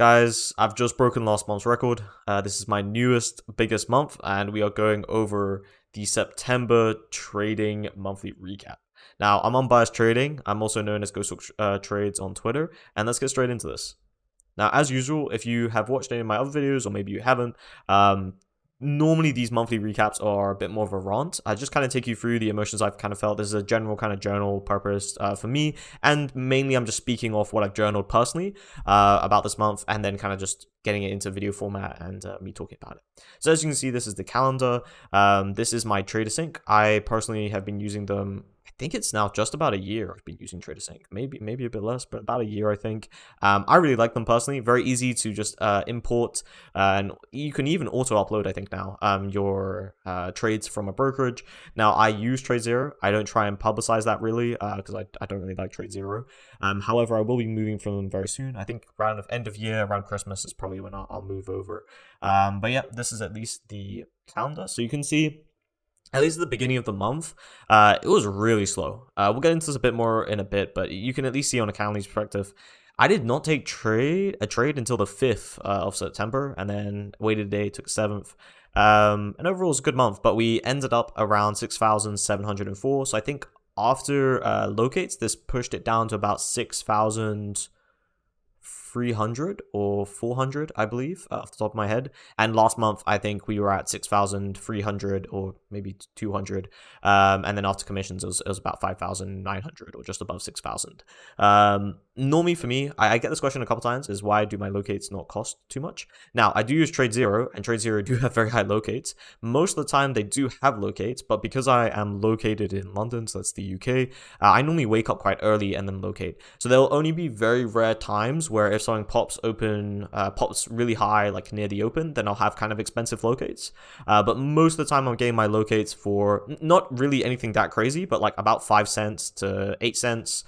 Guys, I've just broken last month's record. This is my newest, biggest month, and we are going over the September trading monthly recap. Now, I'm Unbiased Trading. I'm also known as Ghost Trades on Twitter, and let's get straight into this. Now, as usual, if you have watched any of my other videos, or maybe you haven't, normally these monthly recaps are a bit more of a rant. I just kind of take you through the emotions I've kind of felt. This is a general kind of journal purpose for me, and mainly I'm just speaking off what I've journaled personally about this month, and then kind of just getting it into video format and me talking about it. So as you can see, this is the calendar. This is my TraderSync. I personally have been using them. I think it's now just about a year I've been using TraderSync, maybe a bit less, but about a year I think. I really like them personally. Very easy to just import, and you can even auto upload. I think now your trades from a brokerage. Now I use TradeZero. I don't try and publicize that really because I don't really like TradeZero. However, I will be moving from them very soon. I think around the end of year, around Christmas is probably when I'll move over. But yeah, this is at least the calendar, so you can see. At least at the beginning of the month, it was really slow. We'll get into this a bit more in a bit, but you can at least see on a calendar perspective, I did not take a trade until the 5th of September, and then waited a day, took 7th. And overall, it was a good month, but we ended up around 6,704. So I think after locates, this pushed it down to about 6,300 or 400, I believe, off the top of my head. And last month, I think we were at 6,300 or maybe 200. And then after commissions, it was about 5,900 or just above 6,000. Normally for me, I get this question a couple times, is why do my locates not cost too much? Now, I do use TradeZero, and TradeZero do have very high locates. Most of the time, they do have locates, but because I am located in London, so that's the UK, I normally wake up quite early and then locate. So there will only be very rare times where if something pops really high, like near the open, then I'll have kind of expensive locates. But most of the time, I'm getting my locates for not really anything that crazy, but like about 5 cents to 8 cents.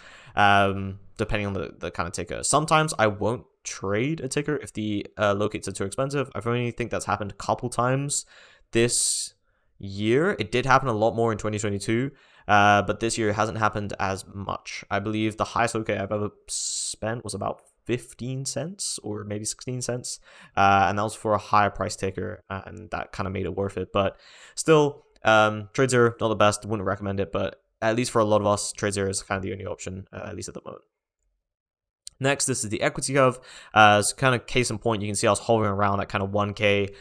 Depending on the kind of ticker. Sometimes I won't trade a ticker if the locates are too expensive. I only think that's happened a couple times this year. It did happen a lot more in 2022, but this year it hasn't happened as much. I believe the highest locate I've ever spent was about 15 cents or maybe 16 cents, and that was for a higher price ticker, and that kind of made it worth it. But still, TradeZero, not the best, wouldn't recommend it, but at least for a lot of us, TradeZero is kind of the only option, at least at the moment. Next, this is the equity curve. So kind of case in point, you can see I was hovering around at kind of 1K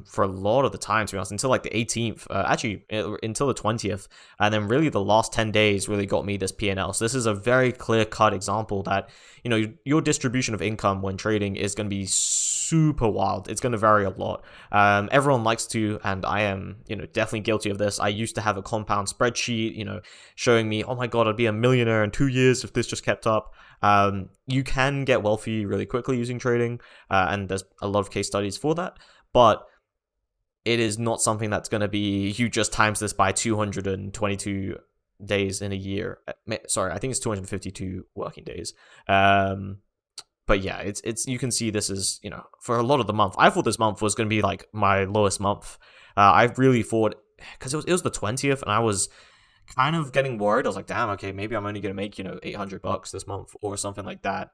for a lot of the time, to be honest, until like the 18th, actually until the 20th. And then really the last 10 days really got me this P&L. So this is a very clear-cut example that, you know, your distribution of income when trading is going to be super wild. It's going to vary a lot. Everyone likes to, and I am, definitely guilty of this. I used to have a compound spreadsheet, showing me, oh my God, I'd be a millionaire in 2 years if this just kept up. You can get wealthy really quickly using trading, and there's a lot of case studies for that, but it is not something that's going to be, you just times this by 222 days in a year. Sorry, I think it's 252 working days. But yeah, it's you can see this is, for a lot of the month. I thought this month was going to be like my lowest month. I really thought, because it was the 20th, and I was kind of getting worried. I was like, damn, okay, maybe I'm only going to make, $800 this month or something like that.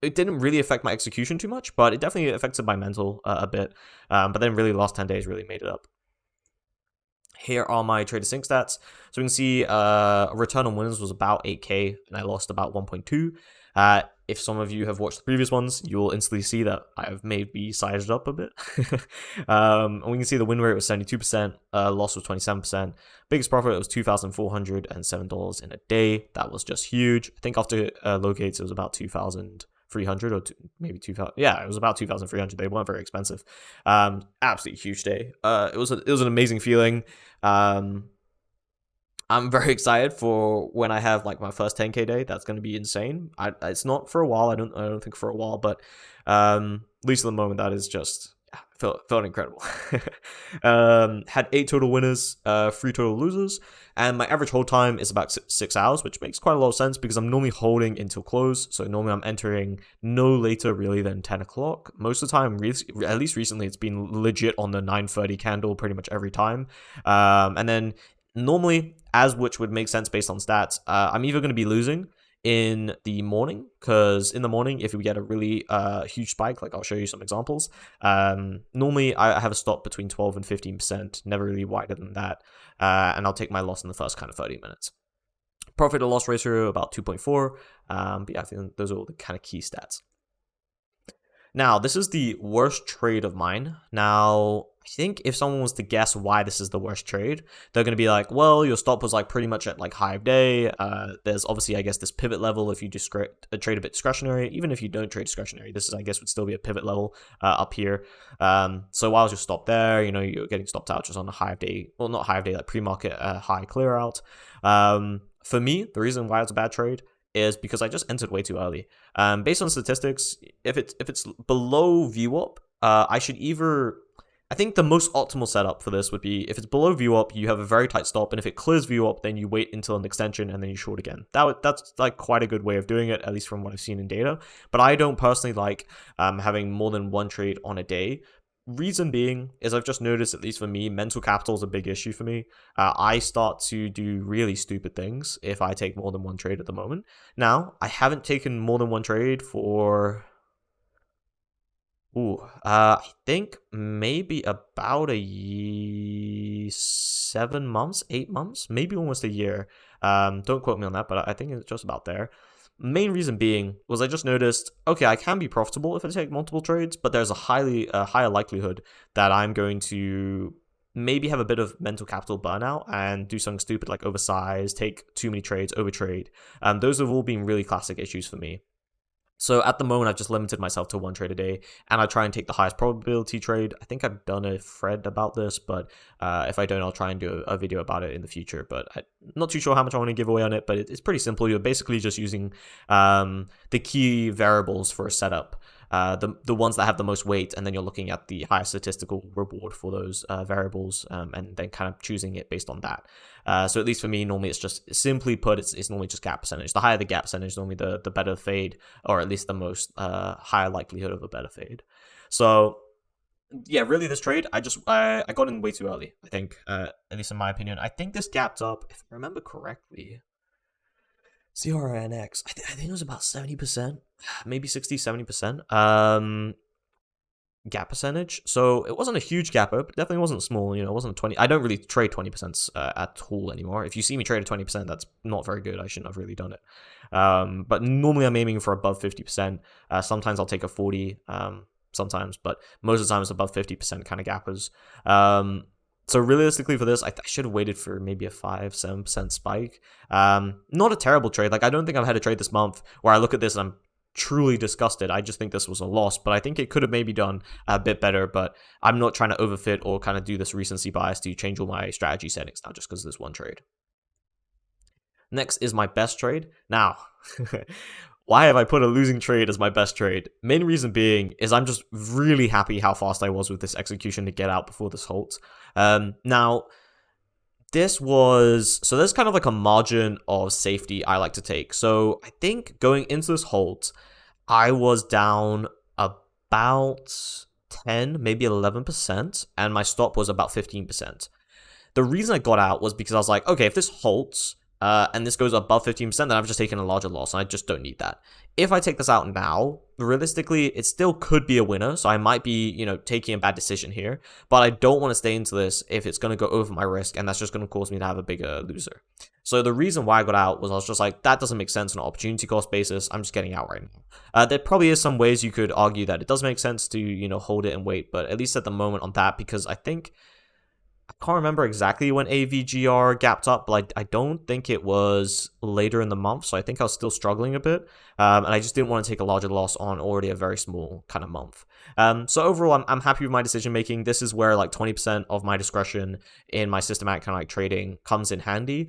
It didn't really affect my execution too much, but it definitely affected my mental a bit. But then really the last 10 days really made it up. Here are my TraderSync stats. So we can see return on winners was about 8K, and I lost about 1.2. If some of you have watched the previous ones, you will instantly see that I have maybe sized up a bit. And we can see the win rate was 72%, loss was 27%. Biggest profit was $2,407 in a day. That was just huge. I think after locates, it was about 2,300 or maybe 2,000. Yeah, it was about 2,300. They weren't very expensive. Absolutely huge day. It was an amazing feeling. I'm very excited for when I have like my first 10K day. That's going to be insane. It's not for a while. I don't think for a while, but at least at the moment, that is just felt incredible. Had 8 total winners, 3 total losers, and my average hold time is about 6 hours, which makes quite a lot of sense because I'm normally holding until close. So normally I'm entering no later really than 10 o'clock. Most of the time, at least recently, it's been legit on the 9:30 candle pretty much every time. And then normally, which would make sense based on stats, I'm either going to be losing in the morning, because in the morning, if we get a really huge spike, like I'll show you some examples, normally I have a stop between 12 and 15%, never really wider than that, and I'll take my loss in the first kind of 30 minutes. Profit to loss ratio about 2.4, but yeah, I think those are all the kind of key stats. Now, this is the worst trade of mine. Now, I think if someone was to guess why this is the worst trade, they're going to be like, well, your stop was like pretty much at like high of day. There's obviously, I guess, this pivot level if you just trade a bit discretionary. Even if you don't trade discretionary, this is, I guess, would still be a pivot level up here. So while your stop there, you know, you're getting stopped out just on a high of day, well, not high of day, like pre-market high clear out. For me, the reason why it's a bad trade is because I just entered way too early. Based on statistics, if it's below VWAP, I should either... I think the most optimal setup for this would be if it's below VWAP, you have a very tight stop, and if it clears VWAP, then you wait until an extension and then you short again. That's like quite a good way of doing it, at least from what I've seen in data. But I don't personally like having more than one trade on a day. Reason being is I've just noticed, at least for me, mental capital is a big issue for me. I start to do really stupid things if I take more than one trade at the moment. Now, I haven't taken more than one trade for... I think maybe about 7 months, 8 months, maybe almost a year. Don't quote me on that, but I think it's just about there. Main reason being was I just noticed, okay, I can be profitable if I take multiple trades, but there's a higher likelihood that I'm going to maybe have a bit of mental capital burnout and do something stupid like oversize, take too many trades, overtrade. Those have all been really classic issues for me. So at the moment, I've just limited myself to one trade a day, and I try and take the highest probability trade. I think I've done a thread about this, but if I don't, I'll try and do a video about it in the future. But I'm not too sure how much I want to give away on it, but it's pretty simple. You're basically just using the key variables for a setup, the ones that have the most weight, and then you're looking at the highest statistical reward for those variables, and then kind of choosing it based on that. So at least for me, normally it's just, simply put, it's normally just gap percentage. The higher the gap percentage, normally the better fade, or at least the most higher likelihood of a better fade. So yeah, really this trade, I got in way too early, I think, at least in my opinion. I think this gapped up, if I remember correctly, CRNX, I think it was about 70%, maybe 60-70%. Gap percentage. So it wasn't a huge gap up, but definitely wasn't small. You know, it wasn't 20. I don't really trade 20% at all anymore. If you see me trade at 20%, that's not very good. I shouldn't have really done it. But normally I'm aiming for above 50%. Sometimes I'll take a 40, sometimes, but most of the time it's above 50% kind of gappers. So realistically for this, I should have waited for maybe a 5-7% spike. Not a terrible trade. Like, I don't think I've had a trade this month where I look at this and I'm truly disgusted. I just think this was a loss, but I think it could have maybe done a bit better, but I'm not trying to overfit or kind of do this recency bias to change all my strategy settings now just because of this one trade. Next is my best trade. Now, why have I put a losing trade as my best trade? Main reason being is I'm just really happy how fast I was with this execution to get out before this halt. Now, there's kind of like a margin of safety I like to take. So I think going into this halt, I was down about 10, maybe 11%, and my stop was about 15%. The reason I got out was because I was like, okay, if this halts, and this goes above 15%, then I've just taken a larger loss, and I just don't need that. If I take this out now, realistically, it still could be a winner, so I might be, you know, taking a bad decision here, but I don't want to stay into this if it's going to go over my risk, and that's just going to cause me to have a bigger loser. So the reason why I got out was I was just like, that doesn't make sense on an opportunity cost basis. I'm just getting out right now. There probably is some ways you could argue that it does make sense to, you know, hold it and wait, but at least at the moment on that, because I think... I can't remember exactly when AVGR gapped up, but I don't think it was later in the month, so I think I was still struggling a bit, and I just didn't want to take a larger loss on already a very small kind of month. So overall, I'm happy with my decision making. This is where like 20% of my discretion in my systematic kind of like trading comes in handy.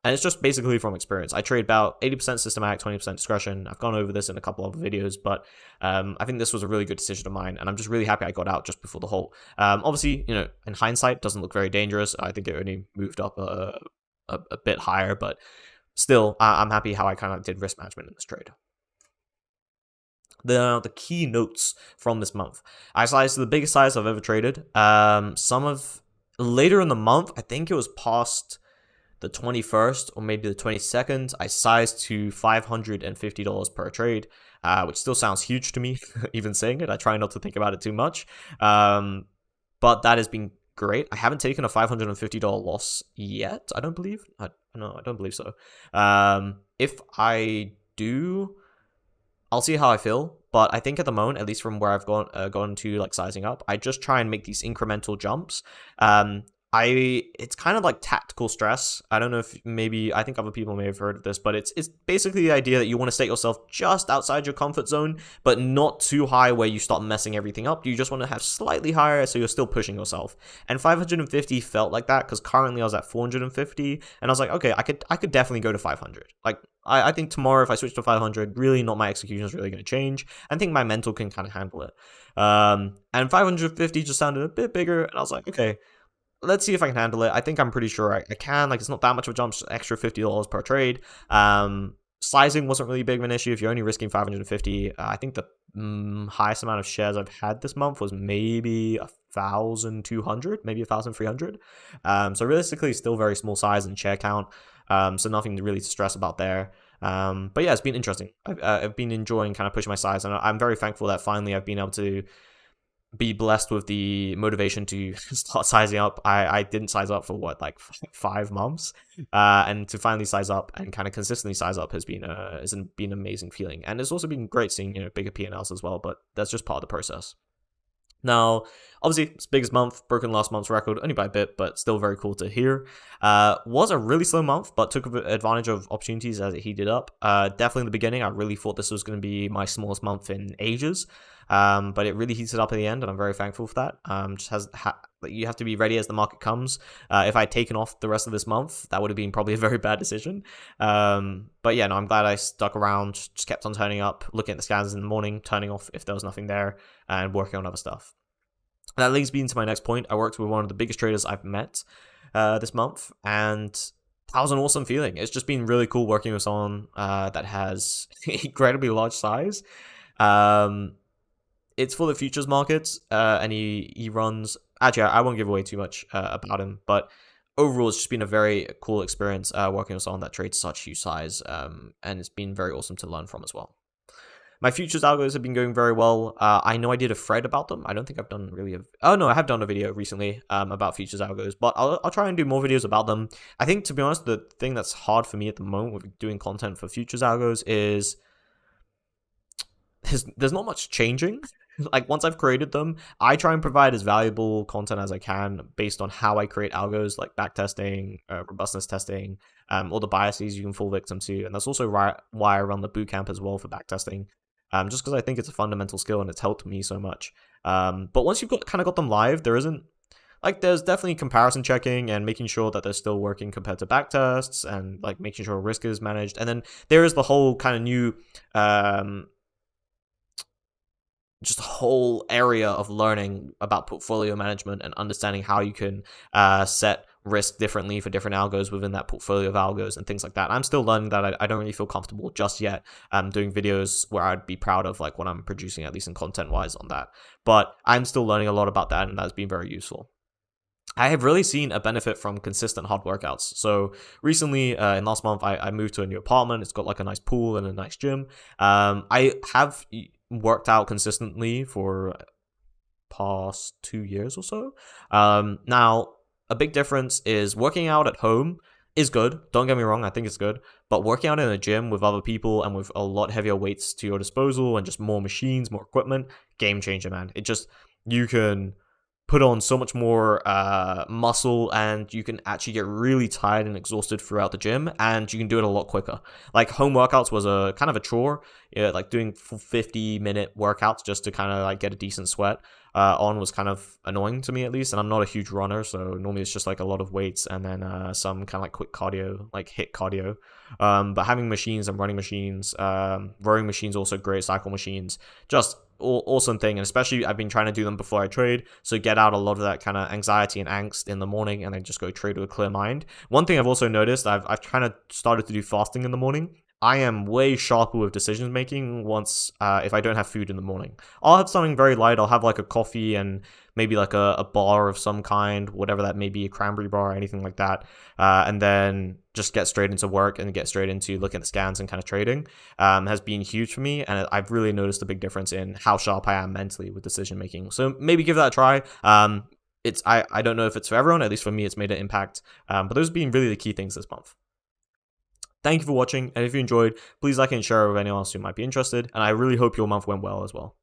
And it's just basically from experience. I trade about 80% systematic, 20% discretion. I've gone over this in a couple of videos, but I think this was a really good decision of mine, and I'm just really happy I got out just before the halt. Obviously, you know, in hindsight, it doesn't look very dangerous. I think it only moved up a bit higher, but still, I'm happy how I kind of did risk management in this trade. The key notes from this month. I sized to the biggest size I've ever traded. Later in the month, I think it was past the 21st or maybe the 22nd, I sized to $550 per trade, which still sounds huge to me, even saying it. I try not to think about it too much. But that has been great. I haven't taken a $550 loss yet, I don't believe. No, I don't believe so. If I do, I'll see how I feel. But I think at the moment, at least from where I've gone to like sizing up, I just try and make these incremental jumps. It's kind of like tactical stress. I don't know if maybe, I think other people may have heard of this, but it's basically the idea that you want to set yourself just outside your comfort zone, but not too high where you start messing everything up. You just want to have slightly higher so you're still pushing yourself. And 550 felt like that because currently I was at 450 and I was like, okay, I could definitely go to 500. Like, I think tomorrow if I switch to 500, really not my execution is really going to change. I think my mental can kind of handle it. And 550 just sounded a bit bigger and I was like, okay, let's see if I can handle it. I think I'm pretty sure I can. Like, it's not that much of a jump, extra $50 per trade. Sizing wasn't really big of an issue. If you're only risking 550, I think the highest amount of shares I've had this month was maybe 1,200, maybe 1,300. So realistically, still very small size and share count. So nothing really to stress about there. But yeah, it's been interesting. I've been enjoying kind of pushing my size, and I'm very thankful that finally I've been able to be blessed with the motivation to start sizing up. I didn't size up for what, like 5 months, and to finally size up and kind of consistently size up has been an amazing feeling. And it's also been great seeing, you know, bigger P&Ls as well, but that's just part of the process. Now, obviously, it's biggest month, broken last month's record, only by a bit, but still very cool to hear. Was a really slow month, but took advantage of opportunities as it heated up. Definitely in the beginning, I really thought this was going to be my smallest month in ages, but it really heated up at the end, and I'm very thankful for that. You have to be ready as the market comes. If I'd taken off the rest of this month, that would have been probably a very bad decision. But yeah, no, I'm glad I stuck around, just kept on turning up, looking at the scans in the morning, turning off if there was nothing there, and working on other stuff. And that leads me into my next point. I worked with one of the biggest traders I've met this month, and that was an awesome feeling. It's just been really cool working with someone that has incredibly large size. It's for the futures markets, and he runs... Actually, I won't give away too much about him, but overall, it's just been a very cool experience working with someone that trades such huge size, and it's been very awesome to learn from as well. My futures algos have been going very well. I know I did a thread about them. I don't think I've done really oh no, I have done a video recently about futures algos, but I'll try and do more videos about them. I think, to be honest, the thing that's hard for me at the moment with doing content for futures algos is there's not much changing. Like, once I've created them, I try and provide as valuable content as I can based on how I create algos, like backtesting, robustness testing, all the biases you can fall victim to. And that's also why I run the bootcamp as well for backtesting, just because I think it's a fundamental skill and it's helped me so much. But once you've got them live, there's definitely comparison checking and making sure that they're still working compared to backtests, and like making sure risk is managed. And then there is the whole kind of new just a whole area of learning about portfolio management and understanding how you can set risk differently for different algos within that portfolio of algos and things like that. I'm still learning that. I don't really feel comfortable just yet doing videos where I'd be proud of like what I'm producing, at least in content wise, on that. But I'm still learning a lot about that, and that's been very useful. I have really seen a benefit from consistent hard workouts. So recently, in last month, I moved to a new apartment. It's got like a nice pool and a nice gym. I have worked out consistently for past 2 years or so. Now, a big difference is working out at home is good. Don't get me wrong, I think it's good. But working out in a gym with other people and with a lot heavier weights to your disposal and just more machines, more equipment, game changer, man. You can put on so much more muscle, and you can actually get really tired and exhausted throughout the gym, and you can do it a lot quicker. Like, home workouts was a kind of a chore. Like doing 50-minute workouts just to kind of like get a decent sweat on was kind of annoying to me, at least. And I'm not a huge runner, so normally it's just like a lot of weights and then some kind of like quick cardio, like HIIT cardio. But having machines and running machines, rowing machines, also great, cycle machines, just awesome thing. And especially I've been trying to do them before I trade, so get out a lot of that kind of anxiety and angst in the morning, and then just go trade with a clear mind. One thing I've also noticed, I've kind of started to do fasting in the morning. I am way sharper with decision making once if I don't have food in the morning. I'll have something very light. I'll have like a coffee and maybe like a bar of some kind, whatever that may be, a cranberry bar or anything like that, and then just get straight into work and get straight into looking at scans and kind of trading. Has been huge for me, and I've really noticed a big difference in how sharp I am mentally with decision making. So maybe give that a try. I don't know if it's for everyone. At least for me, it's made an impact. But those have been really the key things this month. Thank you for watching, and if you enjoyed, please like and share with anyone else who might be interested, and I really hope your month went well as well.